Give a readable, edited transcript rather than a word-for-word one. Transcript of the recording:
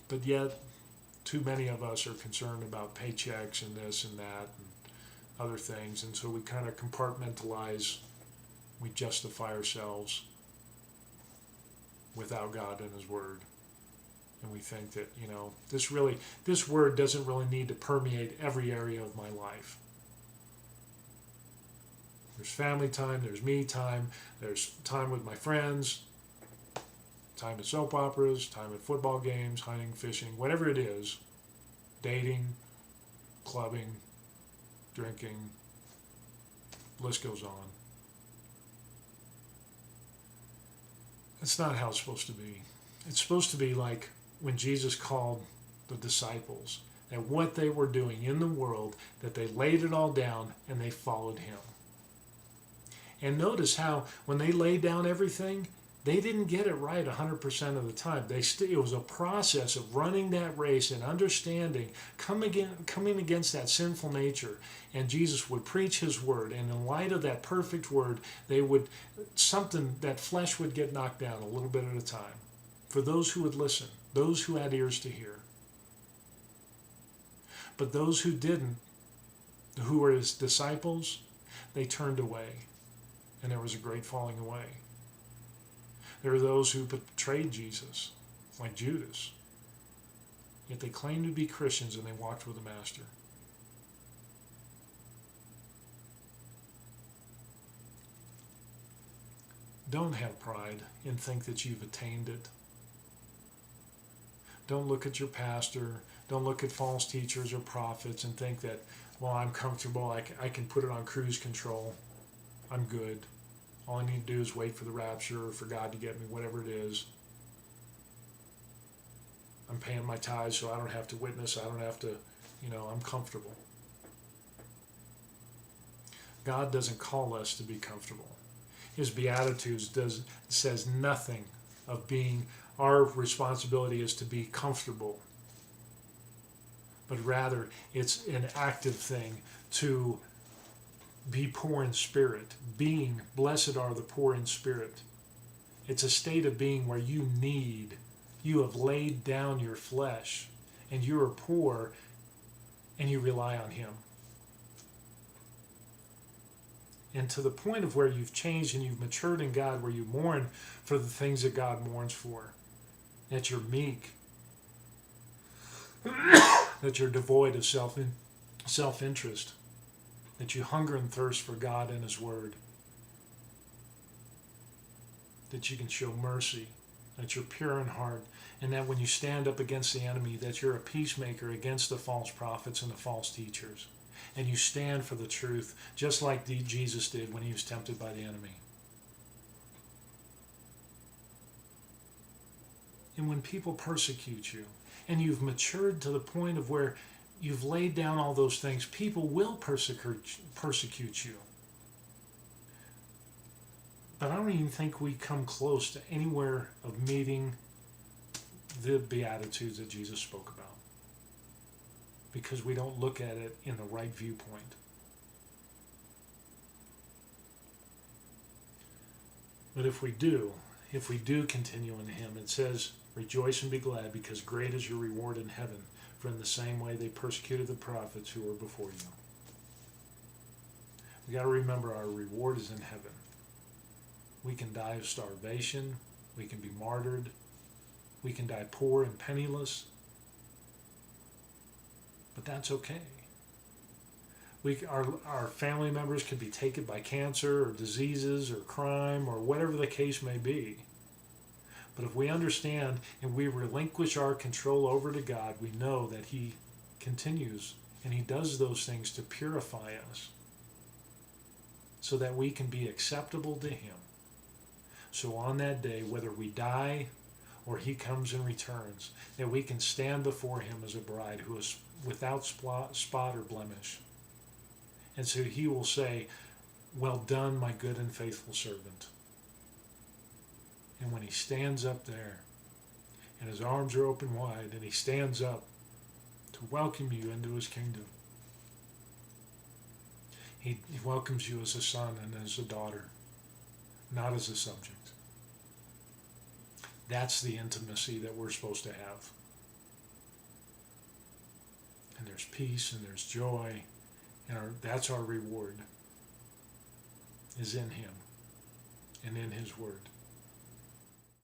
But yet, too many of us are concerned about paychecks and this and that and other things. And so we kind of compartmentalize, we justify ourselves without God and His Word. And we think that, this Word doesn't really need to permeate every area of my life. There's family time, there's me time, there's time with my friends, time at soap operas, time at football games, hunting, fishing, whatever it is, dating, clubbing, drinking, list goes on. That's not how it's supposed to be. It's supposed to be like when Jesus called the disciples, that what they were doing in the world, that they laid it all down and they followed Him. And notice how when they laid down everything, they didn't get it right 100% of the time. It was a process of running that race and understanding, coming against that sinful nature. And Jesus would preach His Word, and in light of that perfect Word, that flesh would get knocked down a little bit at a time. For those who would listen, those who had ears to hear. But those who didn't, who were His disciples, they turned away. And there was a great falling away. There were those who betrayed Jesus, like Judas. Yet they claimed to be Christians and they walked with the Master. Don't have pride and think that you've attained it. Don't look at your pastor. Don't look at false teachers or prophets and think that, well, I'm comfortable. I can put it on cruise control. I'm good. All I need to do is wait for the rapture or for God to get me, whatever it is. I'm paying my tithes so I don't have to witness. I don't have to, I'm comfortable. God doesn't call us to be comfortable. His Beatitudes says nothing of being, our responsibility is to be comfortable. But rather, it's an active thing to be poor in spirit. Being, blessed are the poor in spirit. It's a state of being where you have laid down your flesh, and you are poor, and you rely on Him. And to the point of where you've changed and you've matured in God, where you mourn for the things that God mourns for. That you're meek. That you're devoid of self-interest. That you hunger and thirst for God and His Word. That you can show mercy. That you're pure in heart. And that when you stand up against the enemy, that you're a peacemaker against the false prophets and the false teachers. And you stand for the truth, just like Jesus did when He was tempted by the enemy. And when people persecute you, and you've matured to the point of where you've laid down all those things, people will persecute you. But I don't even think we come close to anywhere of meeting the Beatitudes that Jesus spoke about. Because we don't look at it in the right viewpoint. But if we do continue in Him, it says, rejoice and be glad, because great is your reward in heaven. For in the same way they persecuted the prophets who were before you. We got to remember our reward is in heaven. We can die of starvation. We can be martyred. We can die poor and penniless. But that's okay. Our family members can be taken by cancer or diseases or crime or whatever the case may be. But if we understand and we relinquish our control over to God, we know that He continues and He does those things to purify us so that we can be acceptable to Him. So on that day, whether we die or He comes and returns, that we can stand before Him as a bride who is without spot or blemish. And so He will say, well done, my good and faithful servant. And when He stands up there, and His arms are open wide, and He stands up to welcome you into His kingdom, He welcomes you as a son and as a daughter, not as a subject. That's the intimacy that we're supposed to have. there's peace and there's joy, and that's our reward, is in Him and in His Word.